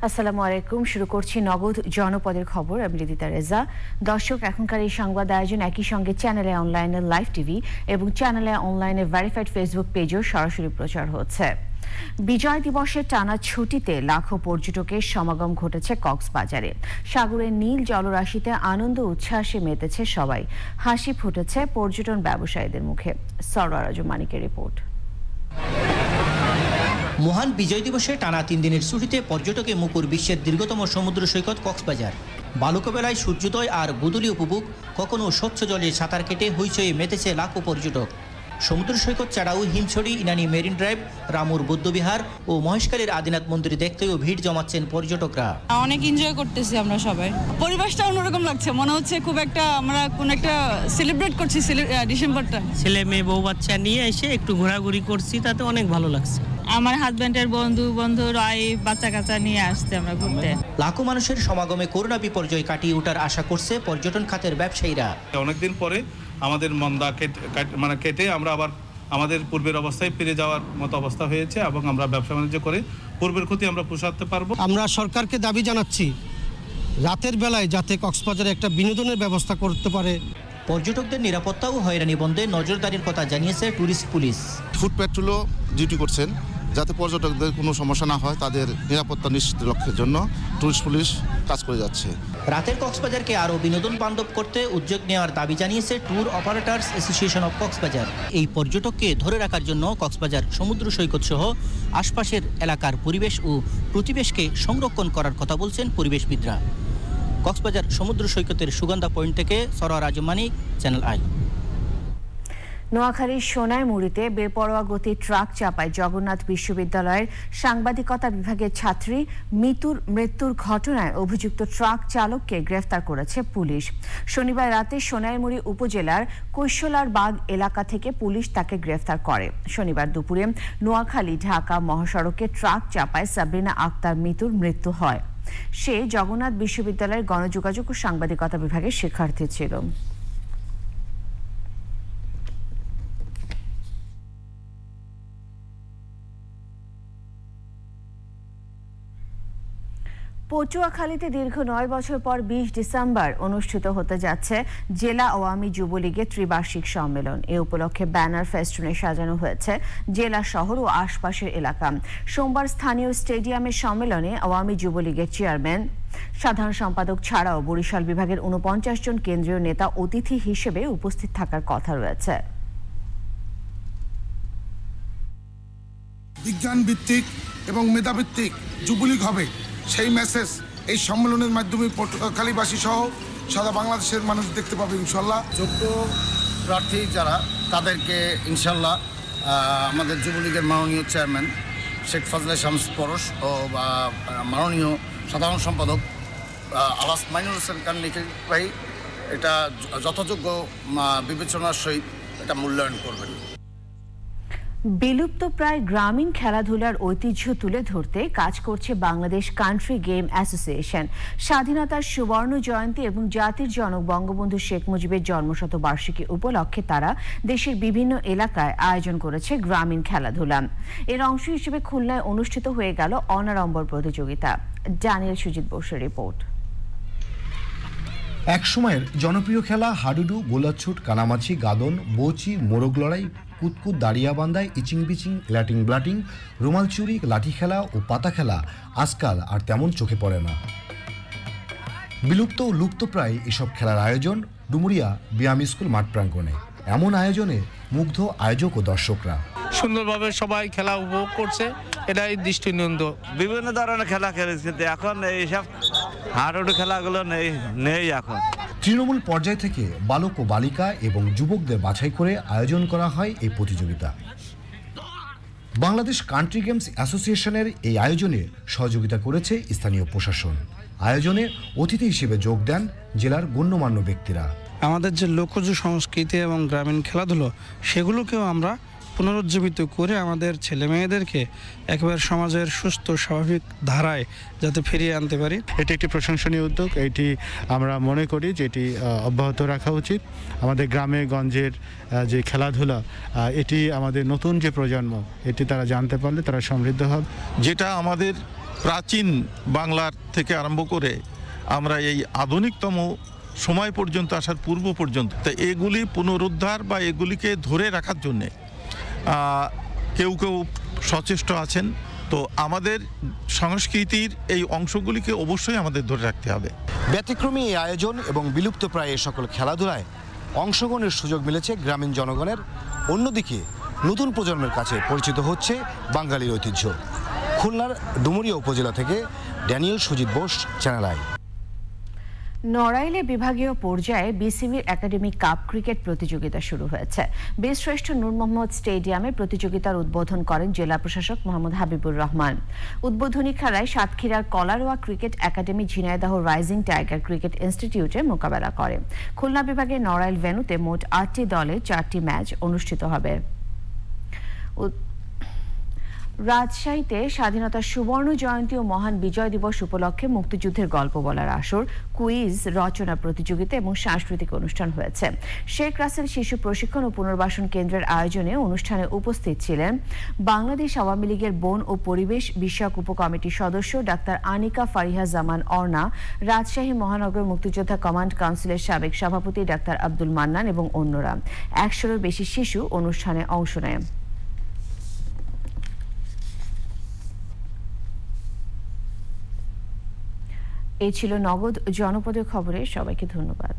আসসালামু আলাইকুম। শুরু করছি নগদ জনপদের খবর। আমি লিদিতা রেজা। দর্শক, এখনকার এই সংবাদ আয়োজন একই সঙ্গে চ্যানেলে অনলাইনে লাইভ টিভি এবং চ্যানেলে অনলাইনে ভেরিফাইড ফেসবুক পেজেও সরাসরি প্রচার হচ্ছে। বিজয় দিবসের টানা ছুটিতে লাখো পর্যটকের সমাগম ঘটেছে কক্সবাজারে। সাগরের নীল জলরাশিতে আনন্দ উচ্ছ্বাসে মেতেছে সবাই। হাসি ফুটেছে পর্যটন ব্যবসায়ীদের মুখে। সরওয়ার আজম মানিকের রিপোর্ট। মহান বিজয় দিবসে টানা 3 দিনের ছুটিতে পর্যটকে মুখর বিশ্বের দীর্ঘতম সমুদ্র সৈকত কক্সবাজার। বালুকাবেলায় সূর্যোদয় আর গোধূলি উপভোগ, কখনো স্বচ্ছ জলে সাঁতার কেটে হইচয়ে মেতেছে লাখো পর্যটক। সমুদ্র সৈকত ছাড়াও হিমছড়ি, ইনানি মেরিন ড্রাইভ, রামুর বৌদ্ধবিহার ও মহেশখালীর আদিনাথ মন্দির দেখতেও ভিড় জমাচ্ছেন পর্যটকরা। অনেক এনজয় করতেছি আমরা সবাই। পরিবেশটা অন্যরকম লাগছে, মনে হচ্ছে খুব একটা আমরা কোন একটা সেলিব্রেট করছি ডিসেম্বরটা। ছেলে মেয়ে বউ বাচ্চা নিয়ে এসে একটু ঘোরাঘুরি করছি, তাতে অনেক ভালো লাগছে। আমার হাজবেন্ডের বন্ধুর বাচ্চা কাচ্চা নিয়ে আসছে আমরা ঘুরতে। লাখো মানুষের সমাগমে করোনা বিপর্যয় কাটিয়ে ওঠার আশা করছে পর্যটন খাতের ব্যবসায়ীরা। অনেকদিন পরে আমাদের মন্দা কেটে আমরা আবার আমাদের পূর্বের অবস্থায় ফিরে যাওয়ার মতো অবস্থা হয়েছে এবং আমরা ব্যবসা বাণিজ্য করে পূর্বের ক্ষতি আমরা পোষাতে পারবো। আমরা সরকারকে দাবি জানাচ্ছি রাতের বেলায় যাতে কক্সবাজারে একটা বিনোদনের ব্যবস্থা করতে পারে। পর্যটকদের নিরাপত্তা ও হয়রানি বন্ধে নজরদারির কথা জানিয়েছে ট্যুরিস্ট পুলিশ। ফুড প্যাট্রোলও ডিউটি করছেন যাতে পর্যটকদের কোনো সমস্যা না হয়, তাদের নিরাপত্তা নিশ্চিত লক্ষ্যের জন্য ট্যুরিস্ট পুলিশ কাজ করে যাচ্ছে। রাতের কক্সবাজারকে আরও বিনোদন বান্ধব করতে উদ্যোগ নেওয়ার দাবি জানিয়েছে tour operators association of Cox's Bazar. এই পর্যটককে ধরে রাখার জন্য কক্সবাজার সমুদ্র সৈকত সহ আশপাশের এলাকার পরিবেশ ও প্রতিবেশকে সংরক্ষণ করার কথা বলছেন পরিবেশবিদরা। কক্সবাজার সমুদ্র সৈকতের সুগন্ধা পয়েন্ট থেকে সরওয়ার আজম মানিক, চ্যানেল আই। নোয়াখালীর সোনাইমুড়িতে বেপরোয়া গতির ট্রাক চাপায় জগন্নাথ বিশ্ববিদ্যালয়ের সাংবাদিকতা বিভাগের ছাত্রী মিতুর মৃত্যুর ঘটনায় অভিযুক্ত ট্রাক চালককে গ্রেফতার করেছে পুলিশ। শনিবার রাতে সোনাইমুড়ি উপজেলার কৈশলার বাগ এলাকা থেকে পুলিশ তাকে গ্রেফতার করে। শনিবার দুপুরে নোয়াখালী ঢাকা মহাসড়কে ট্রাক চাপায় সাবরিনা আক্তার মিতুর মৃত্যু হয়। সে জগন্নাথ বিশ্ববিদ্যালয়ের গণযোগাযোগ ও সাংবাদিকতা বিভাগের শিক্ষার্থী ছিল। পটুয়াখালীতে দীর্ঘ 9 বছর পর 20 ডিসেম্বর অনুষ্ঠিত হতে যাচ্ছে জেলা আওয়ামী যুবলীগের ত্রিবার্ষিক সম্মেলন। এ উপলক্ষে ব্যানার ফেস্টুনে সাজানো হয়েছে জেলা শহর ও আশপাশের এলাকা। সোমবার স্থানীয় স্টেডিয়ামের সম্মেলনে আওয়ামী যুবলীগের চেয়ারম্যান, সাধারণ সম্পাদক ছাড়াও বরিশাল বিভাগের 49 জন কেন্দ্রীয় নেতা অতিথি হিসেবে উপস্থিত থাকার কথা রয়েছে। বিজ্ঞান ভিত্তিক এবং মেধাভিত্তিক যুবলীগ হবে, সেই মেসেজ এই সম্মেলনের মাধ্যমে পটুয়াখালীবাসী সহ সারা বাংলাদেশের মানুষ দেখতে পাবে ইনশাল্লাহ। যোগ্য প্রার্থী যারা তাদেরকে ইনশাল্লাহ আমাদের যুবলীগের মাননীয় চেয়ারম্যান শেখ ফজলে শামস পরশ ও মাননীয় সাধারণ সম্পাদক আলাস মাইনুল হোসেন কান্নিকে ভাই এটা যথাযোগ্য বিবেচনার সহিত এটা মূল্যায়ন করবেন। বিলুপ্ত প্রায় গ্রামীণ খেলাধুলার ঐতিহ্য তুলে ধরতে কাজ করছে বাংলাদেশ কান্ট্রি গেম অ্যাসোসিয়েশন। স্বাধীনতার সুবর্ণ জয়ন্তী এবং জাতির জনক বঙ্গবন্ধু শেখ মুজিবের জন্মশতবার্ষিকী উপলক্ষে তারা দেশের বিভিন্ন এলাকায় আয়োজন করেছে গ্রামীণ খেলাধুলা। এর অংশ হিসেবে খুলনায় অনুষ্ঠিত হয়ে গেল অনারম্বর প্রতিযোগিতা। ডানিয়েল সুজিত বসুর রিপোর্ট। একসময়ের জনপ্রিয় খেলা হাডুডু, গোলাছুট, কানামাছি, গাদন, বৌচি, মোরগ লড়াই, কুতকুত, দাঁড়িয়াবান্ধায়, ইচিং বিচিং, ল্যাটিং ব্লাটিং, রুমাল চুরি, লাঠি খেলা ও পাতা খেলা আজকাল আর তেমন চোখে পড়ে না। বিলুপ্ত ও লুপ্তপ্রায় এসব খেলার আয়োজন ডুমুরিয়া ব্যায়াম স্কুল মাঠ প্রাঙ্গণে। এমন আয়োজনে মুগ্ধ আয়োজক ও দর্শকরা। সুন্দরভাবে সবাই খেলা উপভোগ করছে, এটাই দৃষ্টিনন্দন। বিভিন্ন ধরনের খেলা খেলেছে, কিন্তু এখন এইসব হাডুডু খেলাগুলো নেই এখন। তৃণমূল পর্যায় থেকে বালক ও বালিকা এবং যুবকদের বাছাই করে আয়োজন করা হয় এই প্রতিযোগিতা। বাংলাদেশ কান্ট্রি গেমস অ্যাসোসিয়েশনের এই আয়োজনে সহযোগিতা করেছে স্থানীয় প্রশাসন। আয়োজনে অতিথি হিসেবে যোগ দেন জেলার গণ্যমান্য ব্যক্তিরা। আমাদের যে লোকজ সংস্কৃতি এবং গ্রামীণ খেলাধুলো সেগুলোকেও আমরা পুনরুজ্জীবিত করে আমাদের ছেলে মেয়েদেরকে একেবারে সমাজের সুস্থ স্বাভাবিক ধারায় যাতে ফিরিয়ে আনতে পারি। এটি একটি প্রশংসনীয় উদ্যোগ, এটি আমরা মনে করি যে এটি অব্যাহত রাখা উচিত। আমাদের গ্রামে গঞ্জের যে খেলাধুলা, এটি আমাদের নতুন যে প্রজন্ম, এটি তারা জানতে পারলে তারা সমৃদ্ধ হবে। যেটা আমাদের প্রাচীন বাংলার থেকে আরম্ভ করে আমরা এই আধুনিকতম সময় পর্যন্ত আসার পূর্ব পর্যন্ত, তো এগুলি পুনরুদ্ধার বা এগুলিকে ধরে রাখার জন্যে কেউ কেউ সচেষ্ট আছেন। তো আমাদের সংস্কৃতির এই অংশগুলিকে অবশ্যই আমাদের ধরে রাখতে হবে। ব্যতিক্রমী এই আয়োজন এবং বিলুপ্তপ্রায় এই সকল খেলাধুলায় অংশগ্রহণের সুযোগ মিলেছে গ্রামীণ জনগণের। অন্যদিকে নতুন প্রজন্মের কাছে পরিচিত হচ্ছে বাঙালির ঐতিহ্য। খুলনার ডুমুরিয়া উপজেলা থেকে Daniel Sujit Bose, channel I. নড়াইলে বিভাগীয় পর্যায়ে বিসিবির একাডেমি কাপ ক্রিকেট প্রতিযোগিতা শুরু হয়েছে। বীরশ্রেষ্ঠ নূর মোহাম্মদ স্টেডিয়ামে প্রতিযোগিতার উদ্বোধন করেন জেলা প্রশাসক মোহাম্মদ হাবিবুর রহমান। উদ্বোধনী খেলায় সাতক্ষীরার Kalaroa cricket academy Jhenaidah rising tiger cricket ইনস্টিটিউটে মোকাবেলা করে। খুলনা বিভাগের নড়াইল ভেন্যুতে মোট 8টি দলে 4টি ম্যাচ অনুষ্ঠিত হবে। রাজশাহীতে স্বাধীনতার সুবর্ণ জয়ন্তী ও মহান বিজয় দিবস উপলক্ষে মুক্তিযুদ্ধের গল্প বলার আসর, কুইজ, রচনা প্রতিযোগিতা এবং সাংস্কৃতিক অনুষ্ঠান হয়েছে। শেখ রাসেল শিশু প্রশিক্ষণ ও পুনর্বাসন কেন্দ্রের আয়োজনে অনুষ্ঠানে উপস্থিত ছিলেন বাংলাদেশ আওয়ামী লীগের বন ও পরিবেশ বিষয়ক উপকমিটির সদস্য ডাক্তার আনিকা ফারিহা জামান অর্ণা, রাজশাহী মহানগর মুক্তিযোদ্ধা কমান্ড কাউন্সিলের সাবেক সভাপতি ডাক্তার আব্দুল মান্নান এবং অন্যরা। 100-এরও বেশি শিশু অনুষ্ঠানে অংশ নেয়। এই ছিল নগদ জনপদের খবরে। সবাইকে ধন্যবাদ।